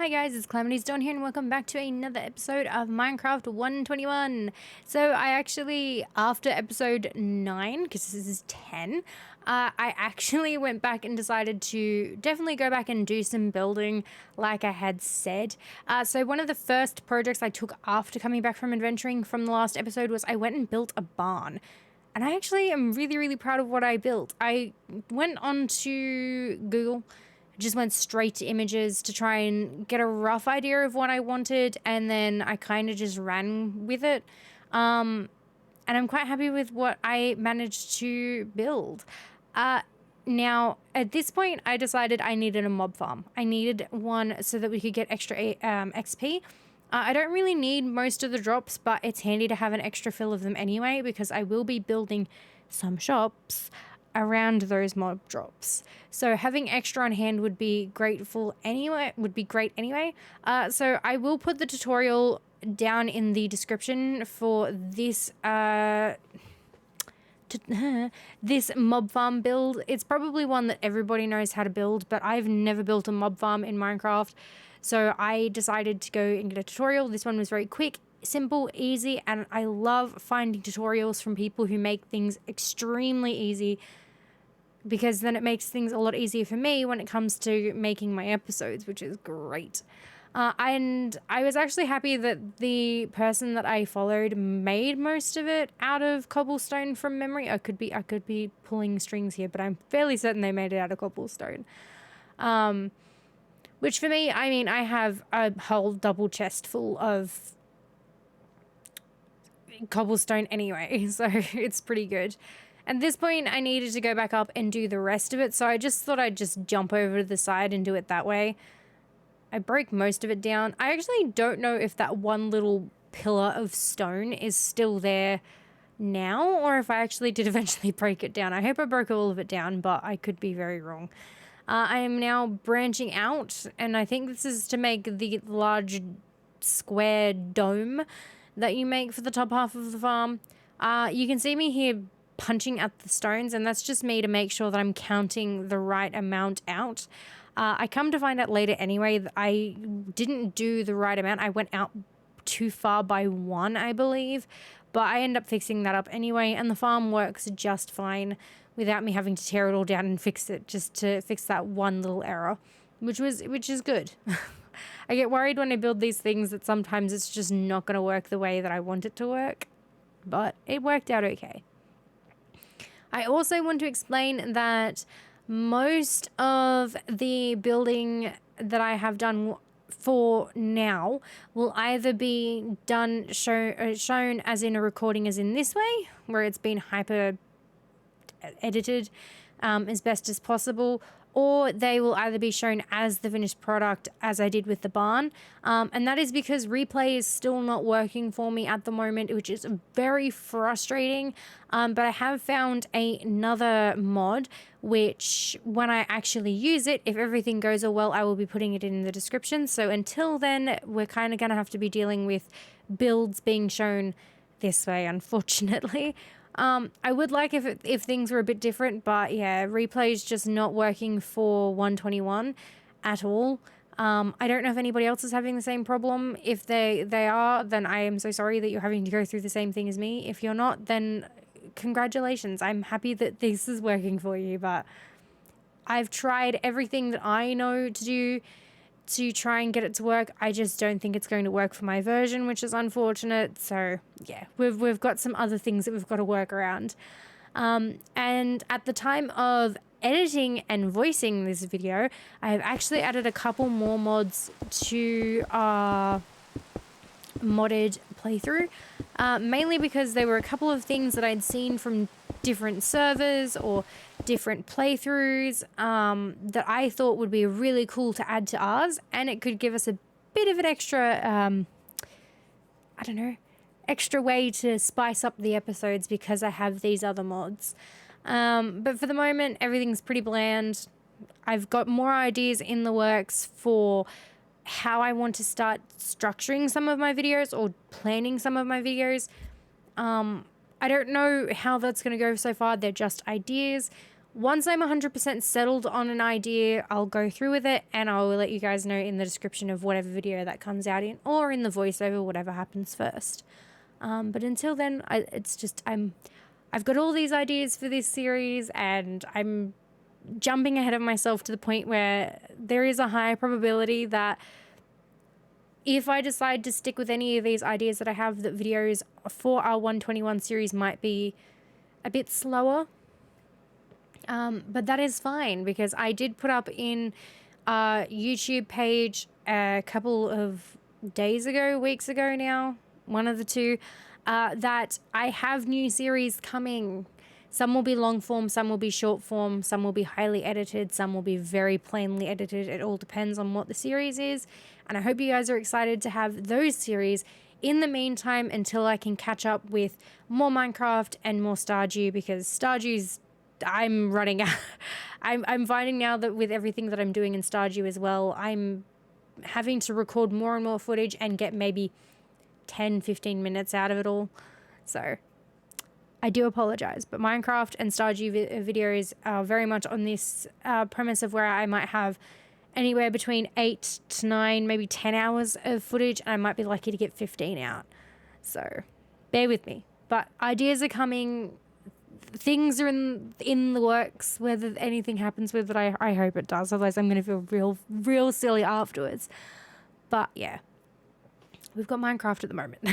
Hi guys, it's CalamitiesDawn here and welcome back to another episode of Minecraft 121. So I actually, after episode 9, because this is 10, I actually went back and decided to definitely go back and do some building like I had said. So one of the first projects I took after coming back from adventuring from the last episode was I went and built a barn. And I actually am really proud of what I built. I went onto Google, just went straight to images to try and get a rough idea of what I wanted, and then I kind of just ran with it. And I'm quite happy with what I managed to build. Now, at this point, I decided I needed a mob farm. I needed one so that we could get extra XP. I don't really need most of the drops, but it's handy to have an extra fill of them anyway, because I will be building some shops around those mob drops. So having extra on hand would be great anyway. So I will put the tutorial down in the description for this this mob farm build. It's probably one that everybody knows how to build, but I've never built a mob farm in Minecraft. So I decided to go and get a tutorial. This one was very quick, simple, easy, and I love finding tutorials from people who make things extremely easy, because then it makes things a lot easier for me when it comes to making my episodes, which is great. And I was actually happy that the person that I followed made most of it out of cobblestone from memory. I could be pulling strings here, but I'm fairly certain they made it out of cobblestone. Which for me, I mean, I have a whole double chest full of cobblestone anyway, so it's pretty good. At this point, I needed to go back up and do the rest of it, so I just thought I'd just jump over to the side and do it that way. I broke most of it down. I actually don't know if that one little pillar of stone is still there now, or if I actually did eventually break it down. I hope I broke all of it down, but I could be very wrong. I am now branching out, and I think this is to make the large square dome that you make for the top half of the farm. You can see me here punching at the stones, and that's just me to make sure that I'm counting the right amount out. I come to find out later anyway that I didn't do the right amount. I went out too far by one, I believe, but I end up fixing that up anyway, and the farm works just fine without me having to tear it all down and fix it, just to fix that one little error, which is good. I get worried when I build these things that sometimes it's just not going to work the way that I want it to work, but it worked out okay. I also want to explain that most of the building that I have done for now will either be done shown as in a recording as in this way, where it's been hyper edited as best as possible, or they will either be shown as the finished product as I did with the barn, and that is because replay is still not working for me at the moment, which is very frustrating. But I have found another mod which, when I actually use it, if everything goes all well, I will be putting it in the description. So until then, we're kind of going to have to be dealing with builds being shown this way, unfortunately. I would like if things were a bit different, but yeah, replay is just not working for 121 at all. I don't know if anybody else is having the same problem. If they are, then I am so sorry that you're having to go through the same thing as me. If you're not, then congratulations. I'm happy that this is working for you, but I've tried everything that I know to do to try and get it to work. I just don't think it's going to work for my version, which is unfortunate. So yeah, we've got some other things that we've got to work around. And at the time of editing and voicing this video, I have actually added a couple more mods to our modded playthrough, mainly because there were a couple of things that I'd seen from different servers or different playthroughs that I thought would be really cool to add to ours, and it could give us a bit of an extra extra way to spice up the episodes because I have these other mods. But for the moment, everything's pretty bland. I've got more ideas in the works for how I want to start structuring some of my videos or planning some of my videos. I don't know how that's going to go so far. They're just ideas. Once I'm 100% settled on an idea, I'll go through with it, and I'll let you guys know in the description of whatever video that comes out in, or in the voiceover, whatever happens first. But until then, I've got all these ideas for this series, and I'm jumping ahead of myself to the point where there is a high probability that if I decide to stick with any of these ideas that I have, that videos for our 121 series might be a bit slower. But that is fine, because I did put up in our YouTube page a couple of days ago, weeks ago now, one of the two, that I have new series coming. Some will be long form, some will be short form, some will be highly edited, some will be very plainly edited. It all depends on what the series is. And I hope you guys are excited to have those series in the meantime until I can catch up with more Minecraft and more Stardew, because Stardew's I'm running out. I'm finding now that with everything that I'm doing in Stardew as well, I'm having to record more and more footage and get maybe 10-15 minutes out of it all. So I do apologize, but Minecraft and Stardew videos are very much on this premise of where I might have anywhere between 8 to 9, maybe 10 hours of footage, and I might be lucky to get 15 out. So bear with me. But ideas are coming. Things are in the works. Whether anything happens with it, I hope it does. Otherwise, I'm going to feel real silly afterwards. But yeah, we've got Minecraft at the moment.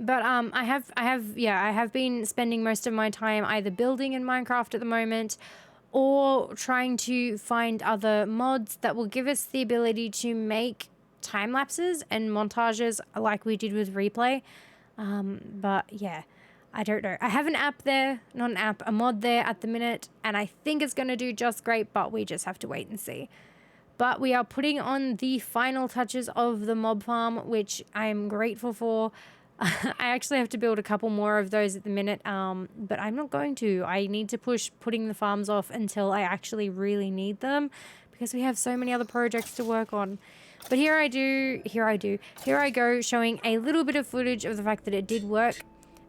But I have been spending most of my time either building in Minecraft at the moment, or trying to find other mods that will give us the ability to make time lapses and montages like we did with Replay. But yeah, I don't know. I have an app there, not an app, a mod there at the minute, and I think it's going to do just great, but we just have to wait and see. But we are putting on the final touches of the mob farm, which I am grateful for. I actually have to build a couple more of those at the minute, but I'm not going to. I need to push putting the farms off until I actually really need them, because we have so many other projects to work on. But here I go, showing a little bit of footage of the fact that it did work.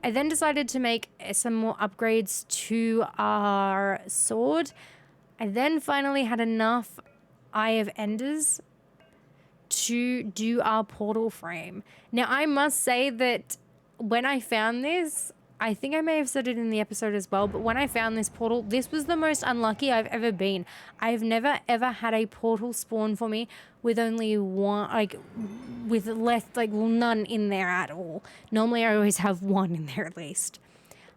I then decided to make some more upgrades to our sword. I then finally had enough Eye of Enders to do our portal frame. Now, I must say that when I found this, I think I may have said it in the episode as well, but when I found this portal, this was the most unlucky I've ever been. I've never ever had a portal spawn for me with only one, with less, none in there at all. Normally I always have one in there at least.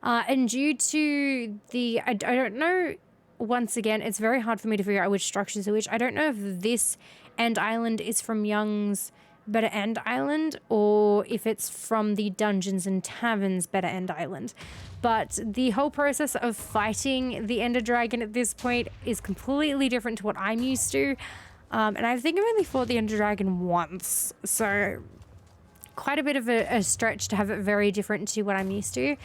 And due to I don't know, once again, it's very hard for me to figure out which structures are which. I don't know if this End Island is from Young's Better End Island, or if it's from the Dungeons and Taverns Better End Island. But the whole process of fighting the Ender Dragon at this point is completely different to what I'm used to. And I think I've only fought the Ender Dragon once, so quite a bit of a stretch to have it very different to what I'm used to.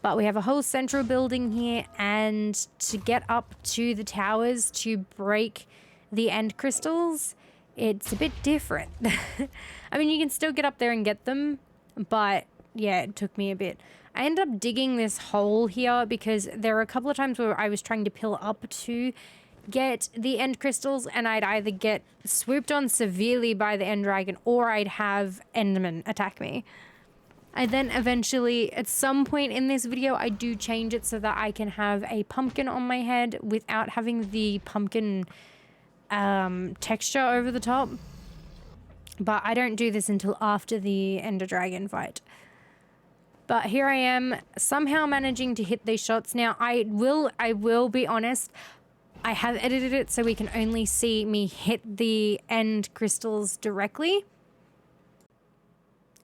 But we have a whole central building here, and to get up to the towers to break the end crystals, it's a bit different. I mean, you can still get up there and get them, but yeah, it took me a bit. I ended up digging this hole here because there were a couple of times where I was trying to pill up to get the end crystals, and I'd either get swooped on severely by the end dragon, or I'd have Enderman attack me. I then eventually, at some point in this video, I do change it so that I can have a pumpkin on my head without having the pumpkin texture over the top. But I don't do this until after the Ender Dragon fight. But here I am, somehow managing to hit these shots. Now, I will be honest, I have edited it so we can only see me hit the end crystals directly.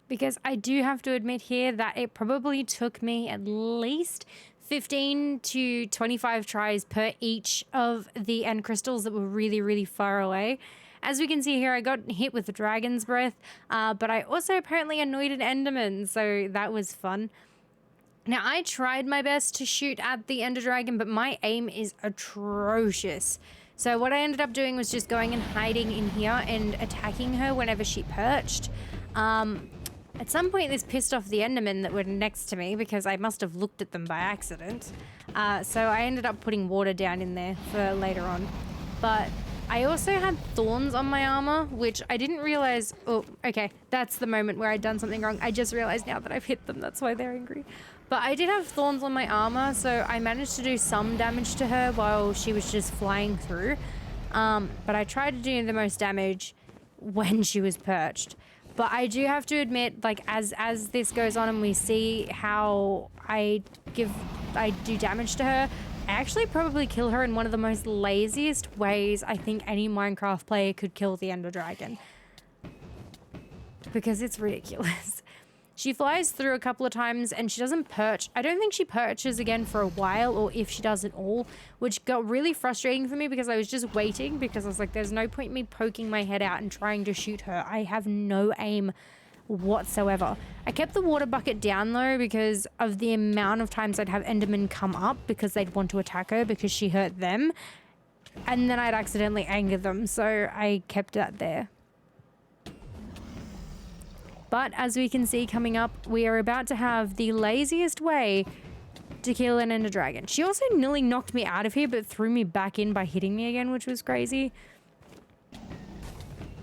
Because I do have to admit here that it probably took me at least 15 to 25 tries per each of the end crystals that were really, really far away. As we can see here, I got hit with the dragon's breath, but I also apparently annoyed an enderman, so that was fun. Now, I tried my best to shoot at the ender dragon, but my aim is atrocious. So what I ended up doing was just going and hiding in here and attacking her whenever she perched. At some point, this pissed off the Endermen that were next to me because I must have looked at them by accident. So I ended up putting water down in there for later on. But I also had thorns on my armor, which I didn't realize. Oh, okay. That's the moment where I'd done something wrong. I just realized now that I've hit them. That's why they're angry. But I did have thorns on my armor, so I managed to do some damage to her while she was just flying through. But I tried to do the most damage when she was perched. But I do have to admit, like, as this goes on and we see how I do damage to her, I actually probably kill her in one of the most laziest ways I think any Minecraft player could kill the Ender Dragon. Because it's ridiculous. She flies through a couple of times and she doesn't perch. I don't think she perches again for a while, or if she does at all, which got really frustrating for me because I was just waiting, because I was like, there's no point in me poking my head out and trying to shoot her. I have no aim whatsoever. I kept the water bucket down though because of the amount of times I'd have Endermen come up because they'd want to attack her because she hurt them, and then I'd accidentally anger them, so I kept that there. But as we can see coming up, we are about to have the laziest way to kill an Ender Dragon. She also nearly knocked me out of here, but threw me back in by hitting me again, which was crazy.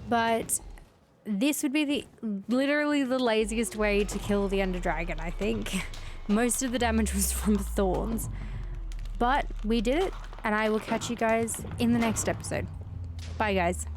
But this would be literally the laziest way to kill the Ender Dragon, I think. Most of the damage was from thorns. But we did it, and I will catch you guys in the next episode. Bye, guys.